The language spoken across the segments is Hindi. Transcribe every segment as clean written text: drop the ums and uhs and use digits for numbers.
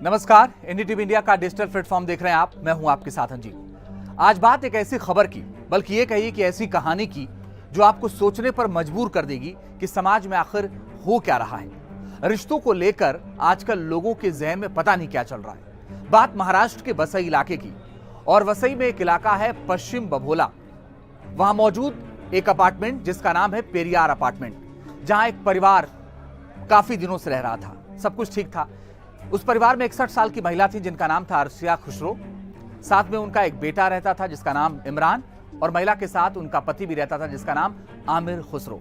नमस्कार, एनडीटीवी इंडिया का डिजिटल प्लेटफॉर्म देख रहे हैं आप। मैं हूं आपके साथ अंजीत। आज बात एक ऐसी खबर की, बल्कि ये कहिए कि ऐसी कहानी की जो आपको सोचने पर मजबूर कर देगी कि समाज में आखिर हो क्या रहा है। रिश्तों को लेकर आजकल लोगों के जहन में पता नहीं क्या चल रहा है। बात महाराष्ट्र के वसई इलाके की, और वसई में एक इलाका है पश्चिम बभोला। वहां मौजूद एक अपार्टमेंट जिसका नाम है पेरियार अपार्टमेंट, जहां एक परिवार काफी दिनों से रह रहा था। सब कुछ ठीक था। उस परिवार में 61 साल की महिला थी जिनका नाम था अर्शिया खुसरो। साथ में उनका एक बेटा रहता था जिसका नाम इमरान, और महिला के साथ उनका पति भी रहता था जिसका नाम आमिर खुसरो।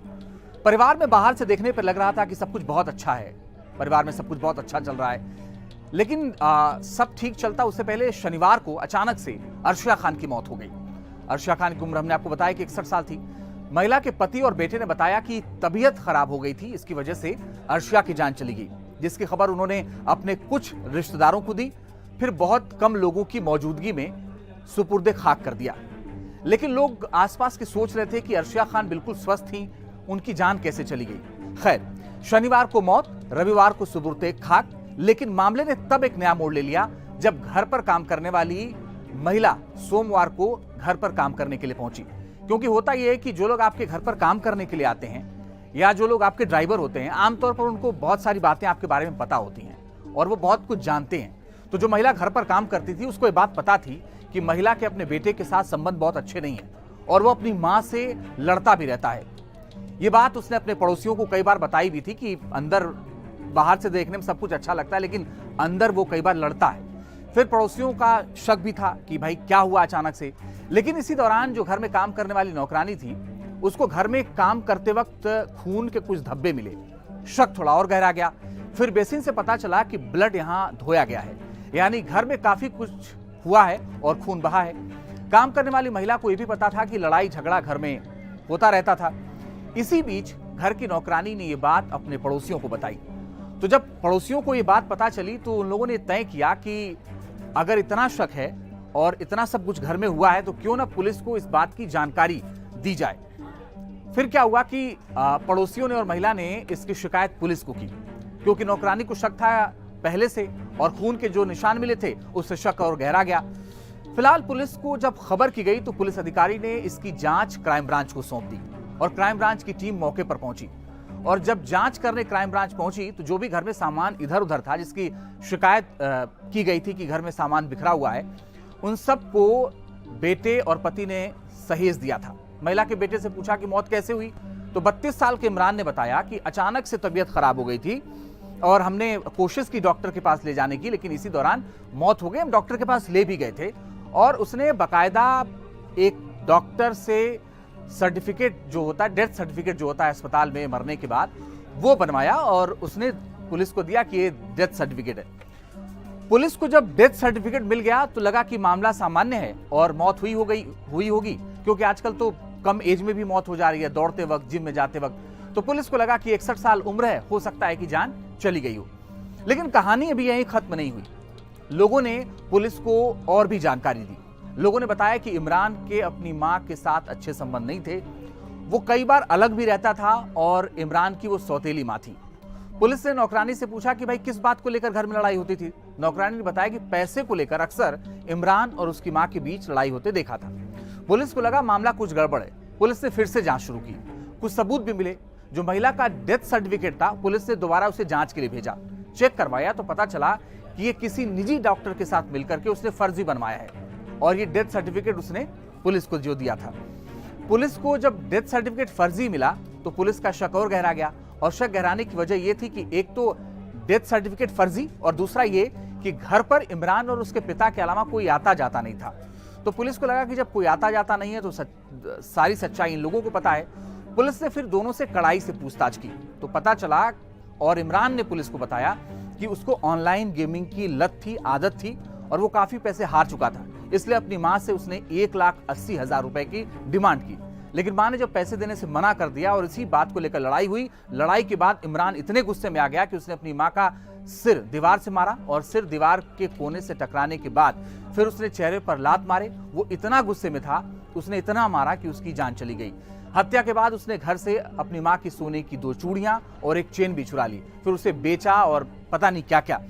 परिवार में बाहर से देखने पर लग रहा था कि सब कुछ बहुत अच्छा है, परिवार में सब कुछ बहुत अच्छा चल रहा है। लेकिन सब ठीक चलता उससे पहले शनिवार को अचानक से अर्शिया खान की मौत हो गई। अर्शिया खान की उम्र हमने आपको बताया कि 61 साल थी। महिला के पति और बेटे ने बताया कि तबीयत खराब हो गई थी, इसकी वजह से अर्शिया की जान चली गई, जिसकी खबर उन्होंने अपने कुछ रिश्तेदारों को दी। फिर बहुत कम लोगों की मौजूदगी में सुपुर्दे खाक कर दिया। लेकिन लोग आसपास के सोच रहे थे कि अर्शिया खान बिल्कुल स्वस्थ थी, उनकी जान कैसे चली गई। खैर, शनिवार को मौत, रविवार को सुपुर्दे खाक। लेकिन मामले ने तब एक नया मोड़ ले लिया जब घर पर काम करने वाली महिला सोमवार को घर पर काम करने के लिए पहुंची। क्योंकि होता यह है कि जो लोग आपके घर पर काम करने के लिए आते हैं या जो लोग आपके ड्राइवर होते हैं, आमतौर पर उनको बहुत सारी बातें आपके बारे में पता होती हैं और वो बहुत कुछ जानते हैं। तो जो महिला घर पर काम करती थी उसको ये बात पता थी कि महिला के अपने बेटे के साथ संबंध बहुत अच्छे नहीं है और वो अपनी माँ से लड़ता भी रहता है। ये बात उसने अपने पड़ोसियों को कई बार बताई भी थी कि अंदर बाहर से देखने में सब कुछ अच्छा लगता है, लेकिन अंदर वो कई बार लड़ता है। फिर पड़ोसियों का शक भी था कि भाई क्या हुआ अचानक से। लेकिन इसी दौरान जो घर में काम करने वाली नौकरानी थी, उसको घर में काम करते वक्त खून के कुछ धब्बे मिले। शक थोड़ा और गहरा गया। फिर बेसिन से पता चला कि ब्लड यहां धोया गया है, यानी घर में काफी कुछ हुआ है और खून बहा है। काम करने वाली महिला को यह भी पता था कि लड़ाई झगड़ा घर में होता रहता था। इसी बीच घर की नौकरानी ने यह बात अपने पड़ोसियों को बताई। तो जब पड़ोसियों को यह बात पता चली तो उन लोगों ने तय किया कि अगर इतना शक है और इतना सब कुछ घर में हुआ है तो क्यों ना पुलिस को इस बात की जानकारी दी जाए। फिर क्या हुआ कि पड़ोसियों ने और महिला ने इसकी शिकायत पुलिस को की, क्योंकि नौकरानी को शक था पहले से और खून के जो निशान मिले थे उससे शक और गहरा गया। फिलहाल पुलिस को जब खबर की गई तो पुलिस अधिकारी ने इसकी जांच क्राइम ब्रांच को सौंप दी और क्राइम ब्रांच की टीम मौके पर पहुंची। और जब जांच करने क्राइम ब्रांच पहुंची तो जो भी घर में सामान इधर उधर था, जिसकी शिकायत की गई थी कि घर में सामान बिखरा हुआ है, उन सबको बेटे और पति ने सहेज दिया था। महिला के बेटे से पूछा कि मौत कैसे हुई, तो 32 साल के इमरान ने बताया कि अचानक से तबीयत खराब हो गई थी और हमने कोशिश की डॉक्टर के पास ले जाने की, लेकिन इसी दौरान मौत हो गई। हम डॉक्टर के पास ले भी गए थे और उसने बाकायदा एक डॉक्टर से सर्टिफिकेट जो होता है, डेथ सर्टिफिकेट जो होता है अस्पताल में मरने के बाद, वो बनवाया और उसने पुलिस को दिया कि ये डेथ सर्टिफिकेट है। पुलिस को जब डेथ सर्टिफिकेट मिल गया तो लगा कि मामला सामान्य है और मौत हुई होगी, क्योंकि आजकल तो कम एज में भी मौत हो जा रही है, दौड़ते वक्त, जिम में जाते वक्त। तो पुलिस को लगा कि 61 साल उम्र है, हो सकता है कि जान चली गई हो। लेकिन कहानी अभी यहीं खत्म नहीं हुई। लोगों ने पुलिस को और भी जानकारी दी। लोगों ने बताया कि इमरान के अपनी मां के साथ अच्छे संबंध नहीं थे, वो कई बार अलग भी रहता था और इमरान की वो सौतेली मां थी। पुलिस ने नौकरानी से पूछा कि भाई किस बात को लेकर घर में लड़ाई होती थी। नौकरानी ने बताया कि पैसे को लेकर अक्सर इमरान और उसकी मां के बीच लड़ाई होते देखा था। पुलिस को लगा मामला कुछ गड़बड़ है। पुलिस ने फिर से जांच शुरू की। कुछ सबूत भी मिले। जो महिला का डेथ सर्टिफिकेट था, पुलिस ने दोबारा उसे जांच के लिए भेजा। चेक करवाया तो पता चला कि ये किसी निजी डॉक्टर के साथ मिलकर के उसने फर्जी बनवाया है और ये डेथ सर्टिफिकेट उसने पुलिस को जो दिया था। पुलिस को जब डेथ सर्टिफिकेट फर्जी मिला तो पुलिस का शक और गहरा गया, और शक गहराने की वजह यह थी कि एक तो डेथ सर्टिफिकेट फर्जी और दूसरा ये कि घर पर इमरान और उसके पिता के अलावा कोई आता जाता नहीं था। तो पुलिस को लगा कि जब कोई आता जाता नहीं है तो सारी सच्चाई इन लोगों को पता है। पुलिस ने फिर दोनों से कड़ाई से पूछताछ की तो पता चला, और इमरान ने पुलिस को बताया कि उसको ऑनलाइन गेमिंग की लत थी, आदत थी, और वो काफी पैसे हार चुका था। इसलिए अपनी मां से उसने 1,80,000 रुपए की डिमांड की। लेकिन मां ने जब पैसे देने से मना कर दिया और इसी बात को लेकर लड़ाई हुई। लड़ाई के बाद इमरान इतने गुस्से में आ गया कि उसने अपनी मां का सिर दीवार से मारा और सिर दीवार के कोने से टकराने के बाद फिर उसने चेहरे पर लात मारे। वो इतना गुस्से में था, उसने इतना मारा कि उसकी जान चली गई। हत्या के बाद उसने घर से अपनी मां की सोने की 2 चूड़ियां और एक चेन भी चुरा ली। फिर उसे बेचा और पता नहीं क्या क्या।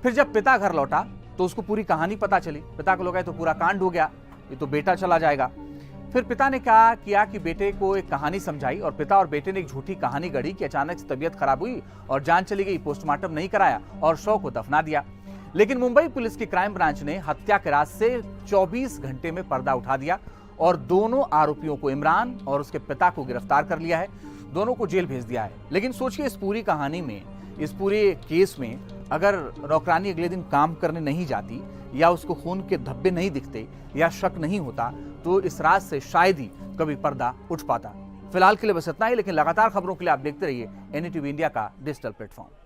फिर जब पिता घर लौटा तो उसको पूरी कहानी पता चली। पिता को लगा तो पूरा कांड हो गया, ये तो बेटा चला जाएगा। फिर पिता ने क्या किया कि बेटे को एक कहानी समझाई और पिता और बेटे ने एक झूठी कहानी गढ़ी कि अचानक से तबीयत खराब हुई और जान चली गई, पोस्टमार्टम नहीं कराया और शव को दफना दिया। लेकिन मुंबई पुलिस की क्राइम ब्रांच ने हत्या के राज से 24 घंटे में पर्दा उठा दिया और दोनों आरोपियों को, इमरान और उसके पिता को, गिरफ्तार कर लिया है। दोनों को जेल भेज दिया है। लेकिन सोचिए, इस पूरी कहानी में, इस पूरे केस में अगर नौकरानी अगले दिन काम करने नहीं जाती या उसको खून के धब्बे नहीं दिखते या शक नहीं होता तो इस राज से शायद ही कभी पर्दा उठ पाता। फिलहाल के लिए बस इतना ही, लेकिन लगातार खबरों के लिए आप देखते रहिए NDTV इंडिया का डिजिटल प्लेटफॉर्म।